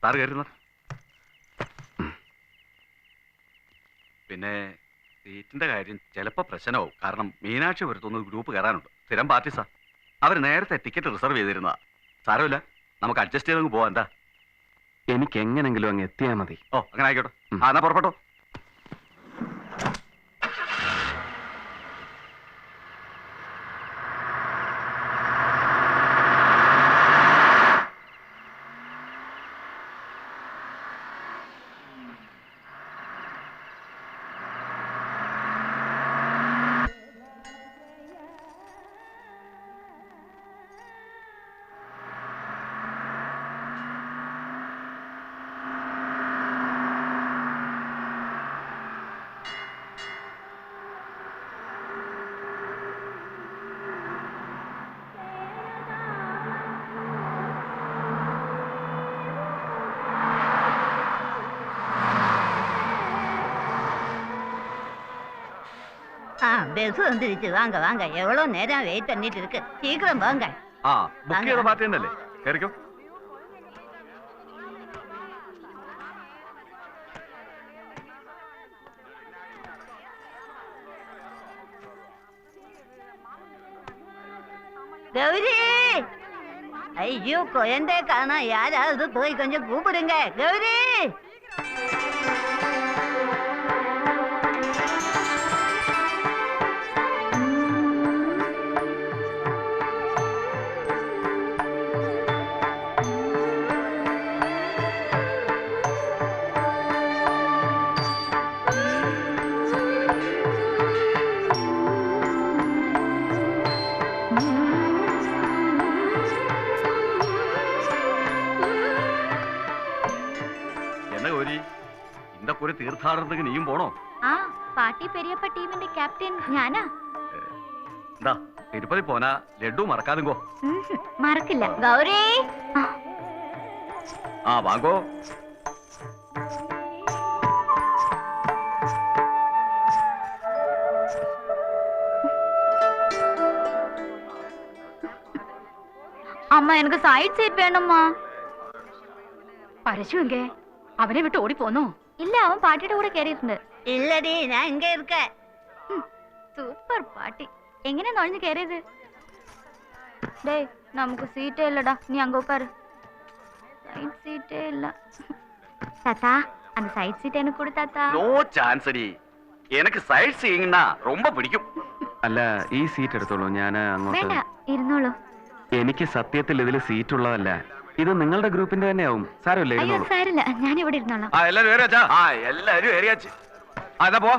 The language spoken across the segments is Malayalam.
സാറ് കയറുന്ന. പിന്നെ സീറ്റിന്റെ കാര്യം ചിലപ്പോൾ പ്രശ്നമാവും. കാരണം മീനാക്ഷി വരുത്തുന്ന ഗ്രൂപ്പ് കയറാനുണ്ട്. സ്ഥിരം പാർട്ടീസാ. അവർ നേരത്തെ ടിക്കറ്റ് റിസർവ് ചെയ്തിരുന്നതാ. സാരമില്ല, നമുക്ക് അഡ്ജസ്റ്റ് ചെയ്തങ്ങ് പോവാം. എന്താ? എനിക്ക് എങ്ങനെങ്കിലും അങ്ങ് എത്തിയാൽ മതി. ഓ, അങ്ങനെ ആയിക്കോട്ടെ. എന്നാ പുറപ്പെട്ടോ. பஸ் வந்துருச்சு. வாங்க வாங்க. எவ்வளவு நேரம் வெயிட் பண்ணிட்டு இருக்கு. சீக்கிரம் வாங்க. ബുക്ക് ചെയ്ത പാർട്ടി തന്നെയല്ലേ? കയറിക്കോ. கௌரி, ஐயோ குழந்தை காணா. யாராவது போய் கொஞ்சம் கூப்பிடுங்க. கௌரி, ഒരു തീർത്ഥാടനത്തിന് നീയും പോണോ? പാർട്ടി പെരിയപ്പ ടീമിന്റെ ക്യാപ്റ്റൻ ഞാനാ. എന്താ തിരുപ്പതി പോനാ ലഡ്ഡു മറക്കാതെങ്കോ? മറക്കില്ല. ഗൗരി, വാങ്ങോ. അമ്മ എനിക്ക് സൈഡ് സീറ്റ് വേണമ്മാ. പരശു എങ്കേ അവനെ വിട്ട് ഓടിപ്പോന്നോ? ഇല്ല, അവൻ പാട്ടിയുടെ കൂടെ കയറിയിട്ടുണ്ട്. ഇല്ലടി, ഞാൻ ഇങ്ങ இருக்க. സൂപ്പർ പാട്ടി. എങ്ങനെ നുഴഞ്ഞു കയറിയത്? ഡേ, നമുക്ക് സീറ്റേ ഇല്ലടാ. നീ അങ്ങ് ഉட்காரு. സൈഡ് സീറ്റേ ഇല്ല. தாத்தா, அந்த சைட் சீட் எனக்கு கொடு தாத்தா. நோ சான்ஸ் அடி. எனக்கு சைட் சீயிங்னா ரொம்ப பிடிக்கும். അല്ല, ഈ സീറ്റ് എടുത്തോളൂ. ഞാൻ അങ്ങോട്ട്. വേണ്ട, ഇരുന്നോളൂ. എനിക്ക് സത്യത്തിൽ ഇതിൽ സീറ്റ് ഉള്ളതല്ല. ഇത് നിങ്ങളുടെ ഗ്രൂപ്പിന്റെ തന്നെയാവും. സാരമില്ല, അയ്യോ സാരില്ല, ഞാൻ ഇവിടെ ഇരുന്നോളാം. എല്ലാരും ഏറിയാച്ചാ? എല്ലാരും ഏറിയാച്ച്. അതാ പോ.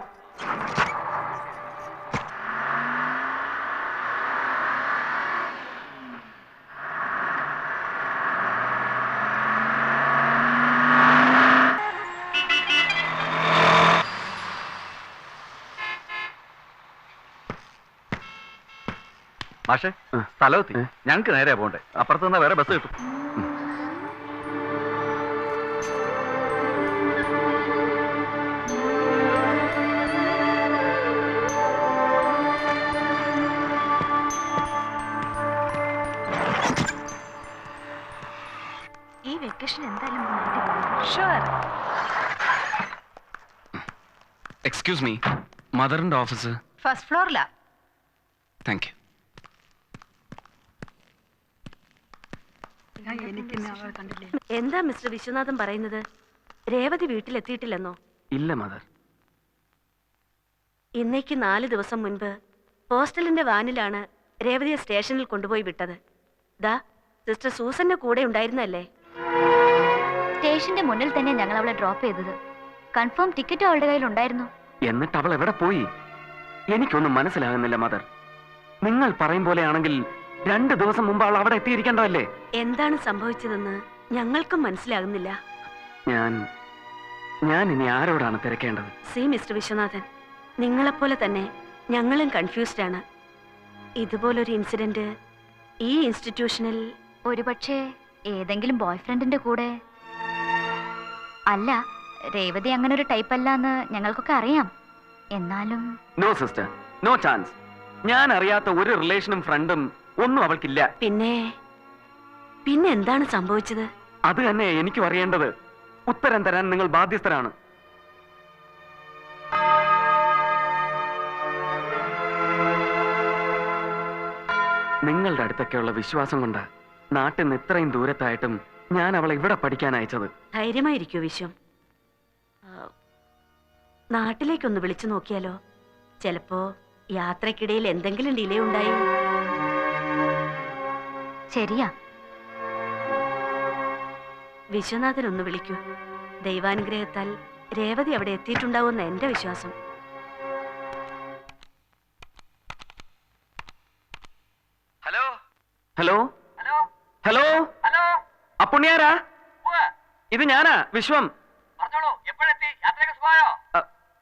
മാഷേ, സ്ഥലമെത്തി. ഞങ്ങക്ക് നേരെ പോണ്ടേ. അപ്പുറത്ത് നിന്ന് വേറെ ബസ് കിട്ടും. ഈ വെക്കേഷൻ എന്തായാലും ഷുവർ. എക്സ്ക്യൂസ് മീ, മദറിന്റെ ഓഫീസ് ഫസ്റ്റ് ഫ്ലോറിലാ. Thank you. എന്താ മിസ്റ്റർ വിശ്വനാഥൻ പറയുന്നത്? രേവതി വീട്ടിലെത്തിയിട്ടില്ലെന്നോ? ഇല്ല മദർ. ഇന്നേക്ക് 4 ദിവസം മുൻപ് ഹോസ്റ്റലിന്റെ വാനിലാണ് രേവതിയെ സ്റ്റേഷനിൽ കൊണ്ടുപോയി വിട്ടത്. ദാ സിസ്റ്റർ സൂസന്റെ കൂടെ ഉണ്ടായിരുന്നല്ലേ? സ്റ്റേഷന്റെ മുന്നിൽ തന്നെ ഞങ്ങൾ അവളെ ഡ്രോപ്പ് ചെയ്തത്. കൺഫേം ടിക്കറ്റ് അവളുടെ കയ്യിൽ ഉണ്ടായിരുന്നു. എന്നിട്ട് അവൾ എവിടെ പോയി? എനിക്കൊന്നും മനസ്സിലാകുന്നില്ല മദർ. നിങ്ങൾ പറയും പോലെയാണെങ്കിൽ 2 ദിവസം മുമ്പ് അവൾ അവിടെ എത്തിയിരിക്കേണ്ടതല്ലേ? എന്താണ് സംഭവിച്ചതെന്ന് ഞങ്ങൾക്കും മനസ്സിലാകുന്നില്ല. ഞാൻ ഇനി ആരോടാണ് തിരക്കേണ്ടത്? സി മിസ്റ്റർ വിശ്വനാഥൻ, നിങ്ങളെപ്പോലെ തന്നെ ഞങ്ങളും കൺഫ്യൂസ്ഡ് ആണ്. ഇതുപോലൊരു ഇൻസിഡന്റ് ഈ ഇൻസ്റ്റിറ്റ്യൂഷനിൽ ഒരുപക്ഷെ ഏതെങ്കിലും ബോയ് ഫ്രണ്ടിന്റെ കൂടെ. അല്ല, രേവതി അങ്ങനെ ഒരു ടൈപ്പ് അല്ല എന്ന് ഞങ്ങൾക്കൊക്കെ അറിയാം. എന്നാലും നോ സിസ്റ്റർ, നോ ചാൻസ്. ഞാൻ അറിയാത്ത ഒരു റിലേഷനും ഫ്രണ്ടും ഒന്നും അവൾക്കില്ല. പിന്നെ എന്താണ് സംഭവിച്ചത്? അത് തന്നെ എനിക്കും അറിയേണ്ടത്. ഉത്തരം തരാൻ നിങ്ങൾ ബാധ്യസ്ഥരാണ്. നിങ്ങളുടെ അടുത്തൊക്കെയുള്ള വിശ്വാസം കൊണ്ട് നാട്ടിൽ നിന്ന് ഇത്രയും ദൂരത്തായിട്ടും ഞാൻ അവളെ ഇവിടെ പഠിക്കാൻ അയച്ചത്. ധൈര്യമായിരിക്കൂ വിശ്വം. നാട്ടിലേക്കൊന്ന് വിളിച്ചു നോക്കിയാലോ? ചിലപ്പോ യാത്രക്കിടയിൽ എന്തെങ്കിലും ഡിലേ ഉണ്ടായി. ശരിയാ. വിശ്വനാഥൻ ഒന്ന് വിളിക്കൂ. ദൈവാനുഗ്രഹത്താൽ രേവതി അവിടെ എത്തിയിട്ടുണ്ടാവുമെന്ന് എന്റെ വിശ്വാസം. ഹലോ ഹലോ ഹലോ ഹലോ, അപ്പുണ്യാരാ? ഇത് ഞാനാ, വിശ്വം.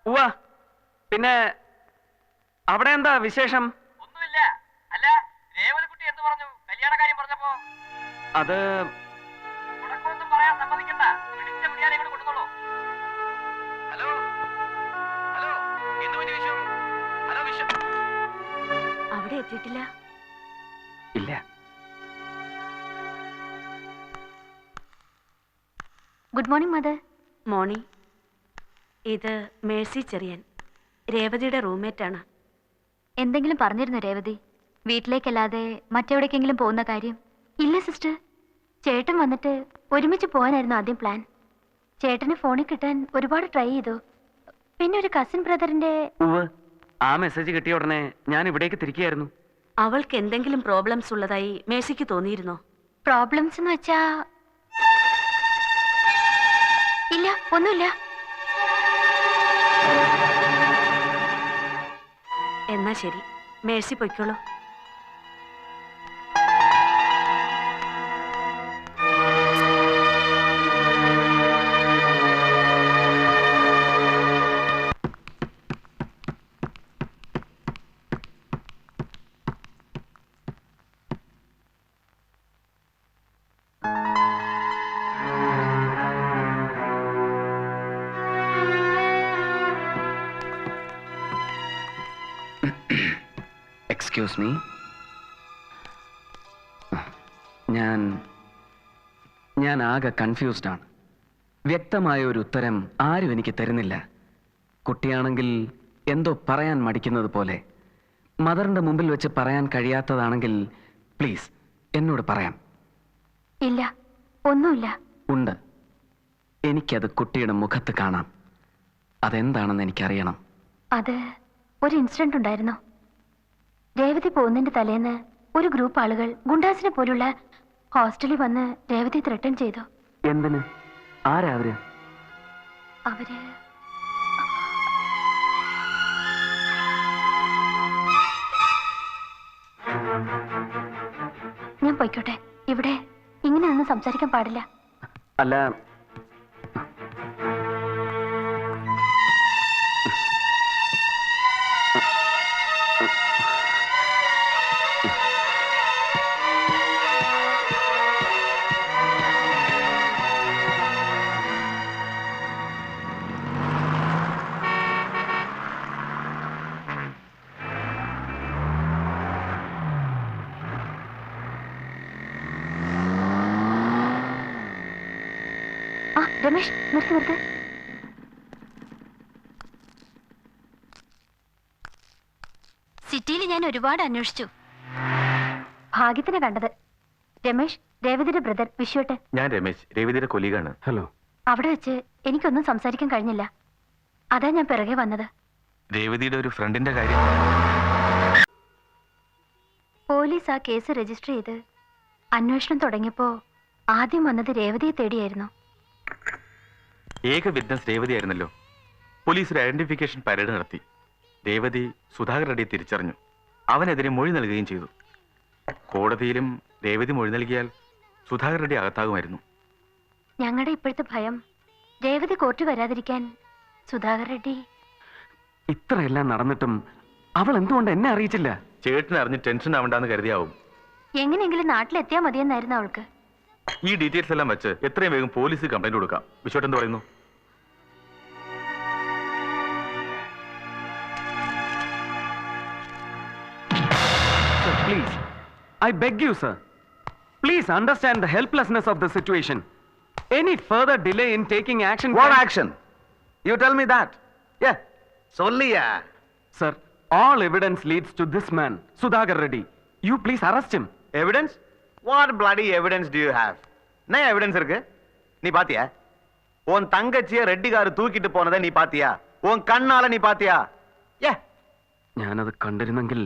ഉവ്വ. പിന്നെ അവിടെ എന്താ വിശേഷം? ഒന്നുമില്ല. അല്ല, രേവതിക്കുട്ടി എന്ത് പറഞ്ഞു? കല്യാണ കാര്യം പറഞ്ഞപ്പോ അത് ഉടക്കൊന്നും പറയാൻ സമ്മതിക്കണ്ട. പിടിച്ച പിടിയാലെ ഇങ്ങോട്ട് കൊണ്ടുവന്നോളൂ. ഹലോ ഹലോ, എന്ത് പറ്റി വിശ്വം? ഹലോ വിശ്വം. അവിടെ എത്തിയിട്ടില്ല. ഇല്ല. Good morning mother. മോർണിംഗ്. ഇത് മേഴ്സി ചെറിയൻ, രേവതിയുടെ റൂംമേറ്റാണ്. എന്തെങ്കിലും പറഞ്ഞിരുന്നു രേവതി? വീട്ടിലേക്കല്ലാതെ മറ്റെവിടേക്കെങ്കിലും പോകുന്ന കാര്യം? ഇല്ല സിസ്റ്റർ. ചേട്ടൻ വന്നിട്ട് ഒരുമിച്ച് പോകാനായിരുന്നു ആദ്യം പ്ലാൻ. ചേട്ടന് ഫോണിൽ കിട്ടാൻ ഒരുപാട് ട്രൈ ചെയ്തു. പിന്നെ ഒരു കസിൻ ബ്രദറിന്റെ... ഉവ്വ്. ആ മെസ്സേജ് കിട്ടിയ ഉടനെ ഞാൻ ഇവിടേക്ക് തിരിക്കുകയായിരുന്നു. അവൾക്ക് എന്തെങ്കിലും പ്രോബ്ലംസ് ഉള്ളതായി മേഴ്സിക്ക് തോന്നിയിരുന്നോ? പ്രോബ്ലംസ് എന്ന് വെച്ചാ... ഇല്ല, ഒന്നുമില്ല. എന്നാ ശരി, മേഴ്സി പൊയ്ക്കോളൂ. Excuse me. ഞാൻ ആകെ കൺഫ്യൂസ്ഡ് ആണ്. വ്യക്തമായ ഒരു ഉത്തരം ആരും എനിക്ക് തരുന്നില്ല. കുട്ടിയാണെങ്കിൽ എന്തോ പറയാൻ മടിക്കുന്നത് പോലെ. മദറിന്റെ മുമ്പിൽ വെച്ച് പറയാൻ കഴിയാത്തതാണെങ്കിൽ പ്ലീസ് എന്നോട് പറയാം. ഇല്ല, ഒന്നുമില്ല. ഉണ്ട്. എനിക്കത് കുട്ടിയുടെ മുഖത്ത് കാണാം. അതെന്താണെന്ന് എനിക്കറിയണം. അത് ഒരു ഇൻസിഡന്റ് ഉണ്ടായിരുന്നു. രേവതി പോകുന്നതിന്റെ തലേന്ന് ഒരു ഗ്രൂപ്പ് ആളുകൾ ഗുണ്ടാസിനെ പോലുള്ള ഹോസ്റ്റലിൽ വന്ന് രേവതി ത്രെട്ടൻ ചെയ്തു. എന്തിന്? ആരാ അവര്? അവര് ഞാൻ പോയിക്കോട്ടെ. ഇവിടെ ഇങ്ങനെ ഒന്നും സംസാരിക്കാൻ പാടില്ല. അല്ല, രമേശ്, നിർത്തി. സിറ്റിയിൽ ഞാൻ ഒരുപാട് അന്വേഷിച്ചു. ഭാഗ്യത്തിന് കണ്ടത്. രമേശ്, രേവതിയുടെ ബ്രദർ വിശ്വട്ട്. ഞാൻ രമേശ്, രേവതിയുടെ കൊലീഗാണ്. ഹലോ. അവിടെ വെച്ച് എനിക്കൊന്നും സംസാരിക്കാൻ കഴിഞ്ഞില്ല. അതാ ഞാൻ പിറകെ വന്നത്. രേവതിയുടെ ഒരു ഫ്രണ്ടിന്റെ കാര്യം. പോലീസ് ആ കേസ് രജിസ്റ്റർ ചെയ്ത് അന്വേഷണം തുടങ്ങിയപ്പോ ആദ്യം വന്നത് രേവതിയെ തേടിയായിരുന്നു. ഏക വിറ്റ്നസ് രേവതിയായിരുന്നല്ലോ. പോലീസ് ഒരു ഐഡന്റിഫിക്കേഷൻ പരേഡ് നടത്തി. രേവതി സുധാകർ റെഡ്ഡിയെ തിരിച്ചറിഞ്ഞു. അവനെതിരെ മൊഴി നൽകുകയും ചെയ്തു. കോടതിയിലും രേവതി മൊഴി നൽകിയാൽ സുധാകർ റെഡ്ഡി അകത്താകുമായിരുന്നു. ഞങ്ങളുടെ ഇപ്പോഴത്തെ ഭയം രേവതി കോർട്ട് വരാതിരിക്കാൻ സുധാകർ റെഡ്ഡി. ഇത്രയെല്ലാം നടന്നിട്ടും അവൾ എന്തുകൊണ്ട് എന്നെ അറിയിച്ചില്ല? ചേട്ടനെ അറിഞ്ഞ് ടെൻഷൻ ആവണ്ടെന്ന് കരുതിയാവും. എങ്ങനെയെങ്കിലും നാട്ടിലെത്തിയാൽ മതിയെന്നായിരുന്നു അവൾക്ക്. ഈ ഡീറ്റെയിൽസ് എല്ലാം വെച്ച് എത്രയും വേഗം പോലീസ് കംപ്ലൈന്റ് കൊടുക്കാം. വിശ്വട്ട് എന്ത് പറയുന്നു? Please, I beg you, sir. Please understand the helplessness of the situation. Any further delay in taking action? What action? You tell me that. Yeah. Solliya. Sir, all evidence leads to this man, Sudhakar Reddy. You please arrest him. Evidence? What bloody evidence do you have? என்ன எவிடன்ஸ் இருக்கு? நீ பாத்தியா? உன் தங்கச்சிய ரெட்டிகாரு தூக்கிட்டு போனதை நீ பாத்தியா? உன் കണ്ണാல നീ പാത്തിയാ? Yeah. ഞാനത് കണ്ടിരുന്നെങ്കിൽ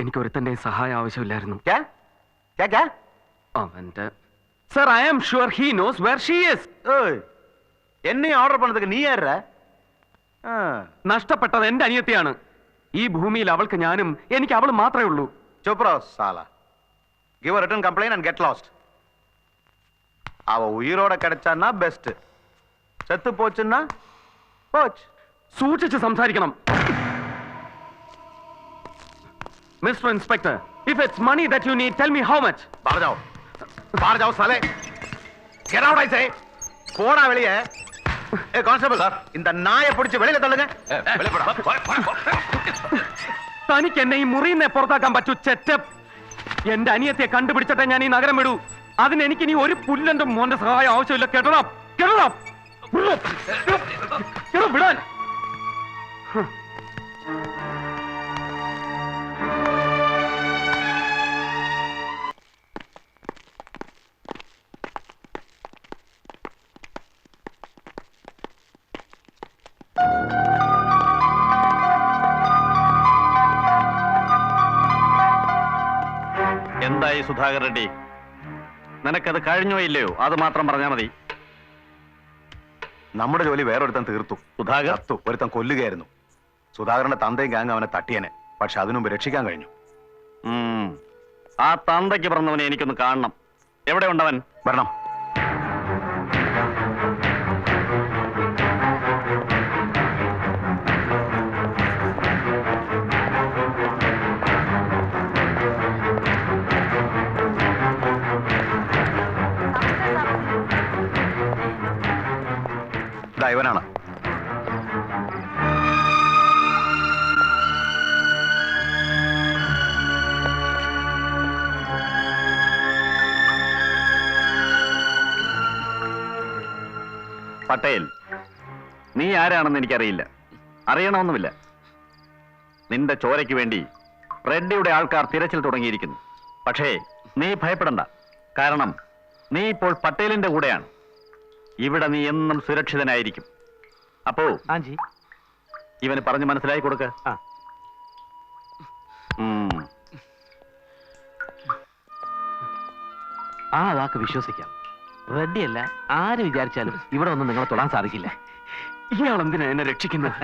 എനിക്ക് ഒരുത്തന്റെ സഹായം ആവശ്യമില്ലായിരുന്നു. क्या? क्या क्या? അവന്റെ Sir, I am sure he knows where she is. ஏய். എന്നെ ഓർഡർ பண்ணதுக்கு നീ ആരടാ? നഷ്ടപ്പെട്ടത് എന്റെ അനിയത്തിയാണ്. ഈ ഭൂമിയിൽ അവൾക്ക് ഞാനും എനിക്ക് അവൾ മാത്രമേ ഉള്ളൂ. Chup രഹോ സാല. Give a written complaint and get lost. அவ உயிரோட கிடைச்சான்னா பெஸ்ட். செத்து போச்சுன்னா போச்சு. സൂക്ഷിച്ച് സംസാരിക്കണം. Mr. Inspector, if it's money that you need, tell me how much. बाहर जाओ साले. Get out I say. போடா வெளியே. ஏய் கான்ஸ்டபிள் சார், இந்த நாயை பிடிச்சு வெளியில தள்ளுங்க. வெளிய போடா. തനിക്ക് എന്നെ ഈ മുറിയിൽ നിന്ന് പുറത്താക്കാൻ പറ്റൂ ചെറ്റപ്പ്. എന്റെ അനിയത്തെ കണ്ടുപിടിച്ചിട്ടേ ഞാൻ ഈ നഗരം വിടൂ. അതിന് എനിക്ക് ഇനി ഒരു പുല്ലന്റെ മോന്റെ സഹായം ആവശ്യമില്ല. കേട്ടോ വിടാൻ. എന്തായി സുധാകർ റെഡ്ഡി? നിനക്കത് കഴിഞ്ഞോ ഇല്ലയോ അത് മാത്രം പറഞ്ഞാൽ മതി. നമ്മുടെ ജോലി വേറൊരുത്തൻ തീർത്തു. സുധാകർ ഒരുത്തൻ കൊല്ലുകയായിരുന്നു. സുധാകരന്റെ തന്തയും ഗാങ് അവനെ തട്ടിയനെ. പക്ഷെ അതിനുമുമ്പ് രക്ഷിക്കാൻ കഴിഞ്ഞു. ആ തന്തയ്ക്ക് പറഞ്ഞവനെ എനിക്കൊന്ന് കാണണം. എവിടെ ഉണ്ടവൻ? വരണം. ഇവനാണ്. പട്ടേൽ, നീ ആരാണെന്ന് എനിക്കറിയില്ല, അറിയണമെന്നുമില്ല. നിന്റെ ചോരയ്ക്ക് വേണ്ടി റെഡ്ഡിയുടെ ആൾക്കാർ തിരച്ചിൽ തുടങ്ങിയിരിക്കുന്നു. പക്ഷേ നീ ഭയപ്പെടണ്ട. കാരണം നീ ഇപ്പോൾ പട്ടേലിന്റെ കൂടെയാണ്. ഇവിടെ നീ എന്നും സുരക്ഷിതനായിരിക്കും. അപ്പോ ഇവന് പറഞ്ഞ് മനസ്സിലാക്കി കൊടുക്ക. ആ വാക്ക് വിശ്വസിക്കാം. റെഡ്ഡിയല്ല ആര് വിചാരിച്ചാലും ഇവിടെ ഒന്നും നിങ്ങളെ തൊടാൻ സാധിക്കില്ല. ഇയാൾ എന്തിനാ എന്നെ രക്ഷിക്കുന്നത്?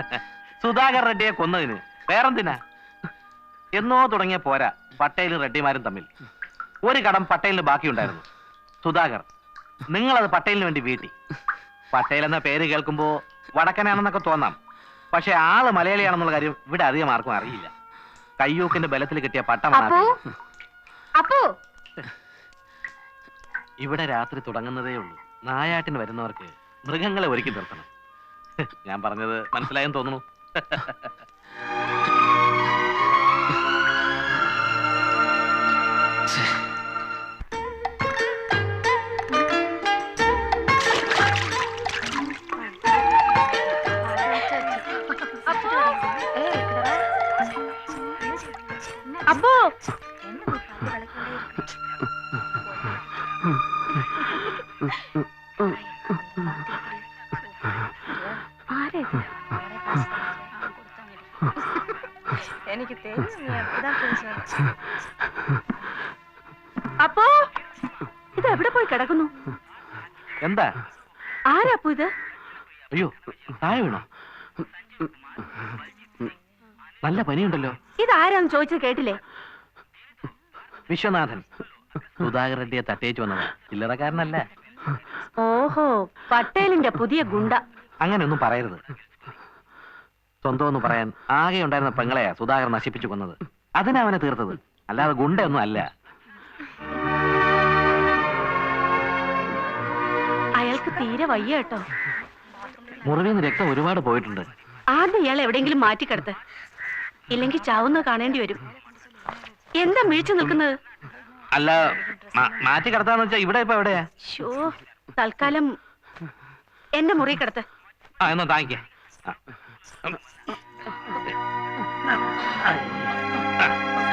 സുധാകർ റെഡ്ഡിയെ കൊന്നതിന് വേറെന്തിനാ? എന്നോ തുടങ്ങിയ പോരാ പട്ടേലും റെഡ്ഡിമാരും തമ്മിൽ. ഒരു കടം പട്ടേലിന് ബാക്കിയുണ്ടായിരുന്നു. സുധാകർ, നിങ്ങളത് പട്ടേലിന് വേണ്ടി വീട്ടി. പട്ടേൽ എന്ന പേര് കേൾക്കുമ്പോ വടക്കനാണെന്നൊക്കെ തോന്നാം. പക്ഷെ ആള് മലയാളിയാണെന്നുള്ള കാര്യം ഇവിടെ അധികം ആർക്കും അറിയില്ല. കയ്യൂക്കിന്റെ ബലത്തിൽ കിട്ടിയ പട്ടമാണ്. ഇവിടെ രാത്രി തുടങ്ങുന്നതേ ഉള്ളൂ. നായാട്ടിന് വരുന്നവർക്ക് മൃഗങ്ങളെ ഒരുക്കി നിർത്തണം. ഞാൻ പറഞ്ഞത് മനസ്സിലായെന്ന് തോന്നുന്നു. അപ്പോ എനിക്ക് അപ്പോ ഇത് എവിടെ പോയി കിടക്കുന്നു? എന്താ? ആരാ അപ്പോ ഇത്? അയ്യോ, താഴെ വീണോ? നല്ല പനിയുണ്ടല്ലോ. ഇതാരാന്ന് ചോദിച്ചത് കേട്ടില്ലേ? വിശ്വനാഥൻ. സുധാകർ റെഡ്ഡിയെ തട്ടേച്ചു വന്നതാ, ചില്ലറക്കാരനല്ല. ഓഹോ, പട്ടേലിന്റെ പുതിയ ഗുണ്ട. അങ്ങനെയൊന്നും പറയരുത്. സ്വന്തം ഒന്ന് പറയാൻ ആകെ ഉണ്ടായിരുന്ന പെങ്ങളെയാ സുധാകർ നശിപ്പിച്ചു കൊന്നത്. അതിനാ അവനെ തീർത്തത്, അല്ലാതെ ഗുണ്ടയൊന്നും അല്ല. അയാൾക്ക് തീരെ വയ്യ കേട്ടോ. മുറിവിന്ന് രക്തം ഒരുപാട് പോയിട്ടുണ്ട്. ആദ്യം ഇയാൾ എവിടെയെങ്കിലും മാറ്റിക്കിടത്ത്, ഇല്ലെങ്കിൽ ചാവുന്ന കാണേണ്ടി വരും. എന്താ മിഴിച്ചു നിൽക്കുന്നത്? അല്ല, മാറ്റി കിടത്താന്ന് വെച്ചാ ഇവിടെ ഇപ്പൊ എവിടെയാ? തൽക്കാലം എന്റെ മുറി കിടത്ത്. ആ എന്നാ താങ്കിക്കേ